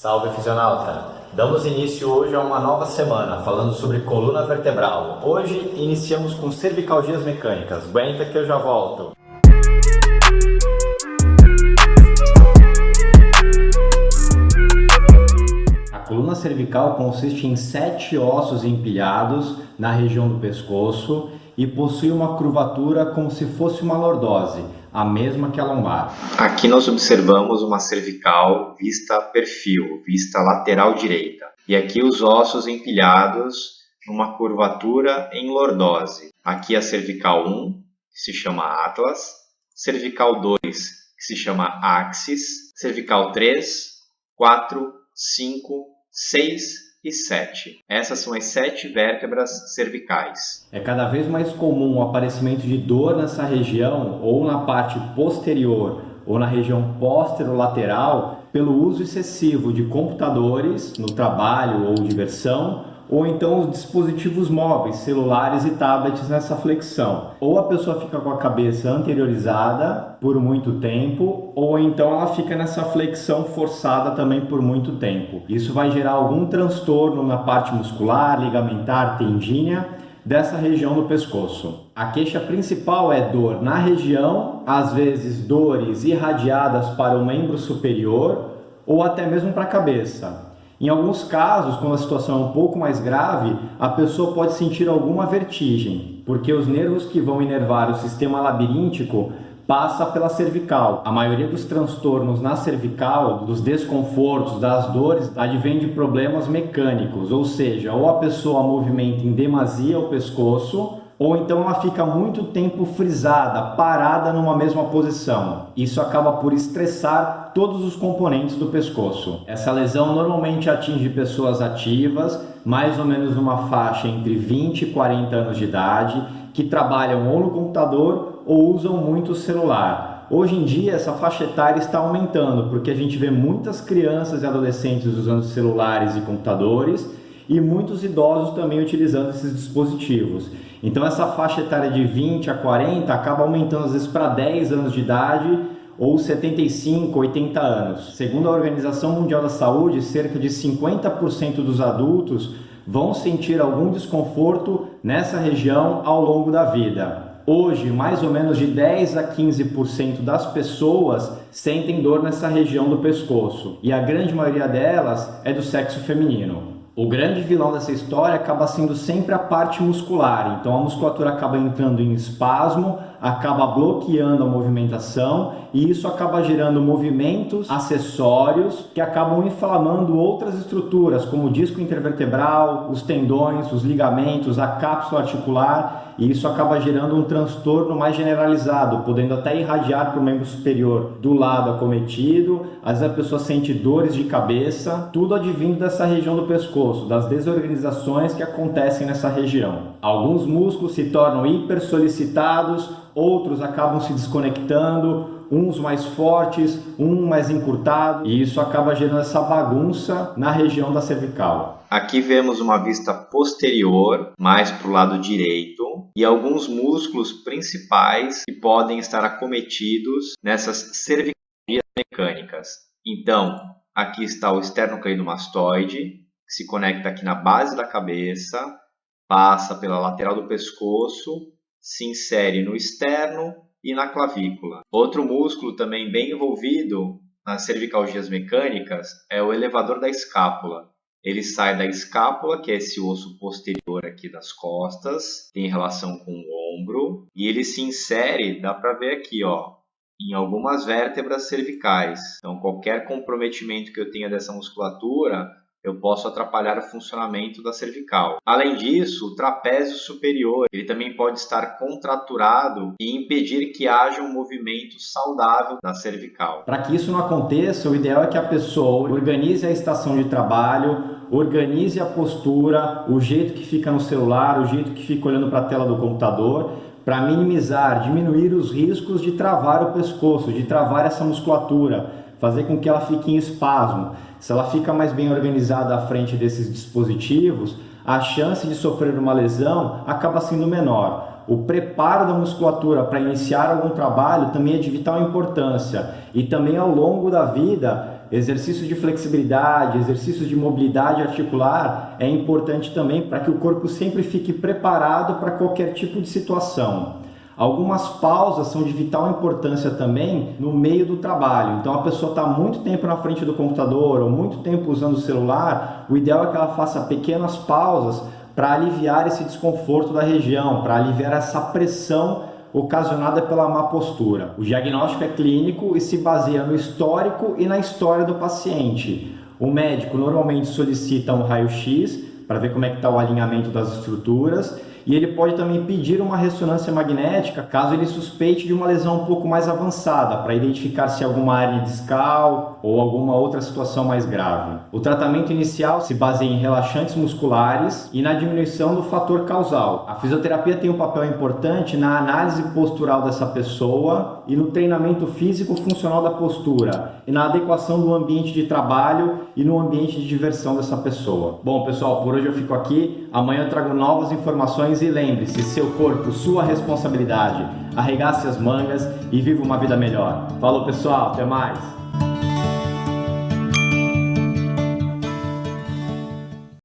Salve fisionauta! Damos início hoje a uma nova semana falando sobre coluna vertebral. Hoje iniciamos com cervicalgias mecânicas. Aguenta que eu já volto! A coluna cervical consiste em 7 ossos empilhados na região do pescoço e possui uma curvatura como se fosse uma lordose, a mesma que a lombar. Aqui nós observamos uma cervical vista perfil, vista lateral direita. E aqui os ossos empilhados numa curvatura em lordose. Aqui a cervical 1, que se chama Atlas, cervical 2, que se chama Axis, cervical 3, 4, 5, 6 e 7. Essas são as 7 vértebras cervicais. É cada vez mais comum o aparecimento de dor nessa região, ou na parte posterior, ou na região posterolateral, pelo uso excessivo de computadores no trabalho ou diversão, ou então os dispositivos móveis, celulares e tablets nessa flexão. Ou a pessoa fica com a cabeça anteriorizada por muito tempo, ou então ela fica nessa flexão forçada também por muito tempo. Isso vai gerar algum transtorno na parte muscular, ligamentar, tendínea, dessa região do pescoço. A queixa principal é dor na região, às vezes dores irradiadas para o membro superior ou até mesmo para a cabeça. Em alguns casos, quando a situação é um pouco mais grave, a pessoa pode sentir alguma vertigem, porque os nervos que vão inervar o sistema labiríntico passa pela cervical. A maioria dos transtornos na cervical, dos desconfortos, das dores, advém de problemas mecânicos, ou seja, ou a pessoa movimenta em demasia o pescoço, ou então ela fica muito tempo frisada, parada numa mesma posição. Isso acaba por estressar todos os componentes do pescoço. Essa lesão normalmente atinge pessoas ativas, mais ou menos numa faixa entre 20 e 40 anos de idade, que trabalham ou no computador ou usam muito o celular. Hoje em dia essa faixa etária está aumentando, porque a gente vê muitas crianças e adolescentes usando celulares e computadores e muitos idosos também utilizando esses dispositivos. Então essa faixa etária de 20 a 40 acaba aumentando às vezes para 10 anos de idade ou 75, 80 anos. Segundo a Organização Mundial da Saúde, cerca de 50% dos adultos vão sentir algum desconforto nessa região ao longo da vida. Hoje, mais ou menos de 10 a 15% das pessoas sentem dor nessa região do pescoço, e a grande maioria delas é do sexo feminino. O grande vilão dessa história acaba sendo sempre a parte muscular, então a musculatura acaba entrando em espasmo, acaba bloqueando a movimentação e isso acaba gerando movimentos acessórios que acabam inflamando outras estruturas, como o disco intervertebral, os tendões, os ligamentos, a cápsula articular, e isso acaba gerando um transtorno mais generalizado, podendo até irradiar para o membro superior do lado acometido. Às vezes a pessoa sente dores de cabeça, tudo advindo dessa região do pescoço, das desorganizações que acontecem nessa região. Alguns músculos se tornam hipersolicitados, outros acabam se desconectando, uns mais fortes, um mais encurtado, e isso acaba gerando essa bagunça na região da cervical. Aqui vemos uma vista posterior, mais para o lado direito, e alguns músculos principais que podem estar acometidos nessas cervicalgias mecânicas. Então, aqui está o esternocleidomastoide, que se conecta aqui na base da cabeça, passa pela lateral do pescoço, se insere no externo e na clavícula. Outro músculo também bem envolvido nas cervicalgias mecânicas é o elevador da escápula. Ele sai da escápula, que é esse osso posterior aqui das costas, tem relação com o ombro, e ele se insere, dá para ver aqui, ó, em algumas vértebras cervicais. Então, qualquer comprometimento que eu tenha dessa musculatura, eu posso atrapalhar o funcionamento da cervical. Além disso, o trapézio superior, ele também pode estar contraturado e impedir que haja um movimento saudável da cervical. Para que isso não aconteça, o ideal é que a pessoa organize a estação de trabalho, organize a postura, o jeito que fica no celular, o jeito que fica olhando para a tela do computador, para minimizar, diminuir os riscos de travar o pescoço, de travar essa musculatura, fazer com que ela fique em espasmo. Se ela fica mais bem organizada à frente desses dispositivos, a chance de sofrer uma lesão acaba sendo menor. o preparo da musculatura para iniciar algum trabalho também é de vital importância. E também ao longo da vida, exercícios de flexibilidade, exercícios de mobilidade articular é importante também para que o corpo sempre fique preparado para qualquer tipo de situação. Algumas pausas são de vital importância também no meio do trabalho. Então a pessoa está muito tempo na frente do computador ou muito tempo usando o celular, o ideal é que ela faça pequenas pausas para aliviar esse desconforto da região, para aliviar essa pressão ocasionada pela má postura. O diagnóstico é clínico e se baseia no histórico e na história do paciente. O médico normalmente solicita um raio-x para ver como é que está o alinhamento das estruturas e ele pode também pedir uma ressonância magnética caso ele suspeite de uma lesão um pouco mais avançada, para identificar se é alguma hernia discal ou alguma outra situação mais grave. O tratamento inicial se baseia em relaxantes musculares e na diminuição do fator causal. A fisioterapia tem um papel importante na análise postural dessa pessoa e no treinamento físico funcional da postura e na adequação do ambiente de trabalho e no ambiente de diversão dessa pessoa. Bom, pessoal, por hoje eu fico aqui. Amanhã eu trago novas informações e lembre-se, seu corpo, sua responsabilidade. Arregace as mangas e viva uma vida melhor. Falou, pessoal, até mais!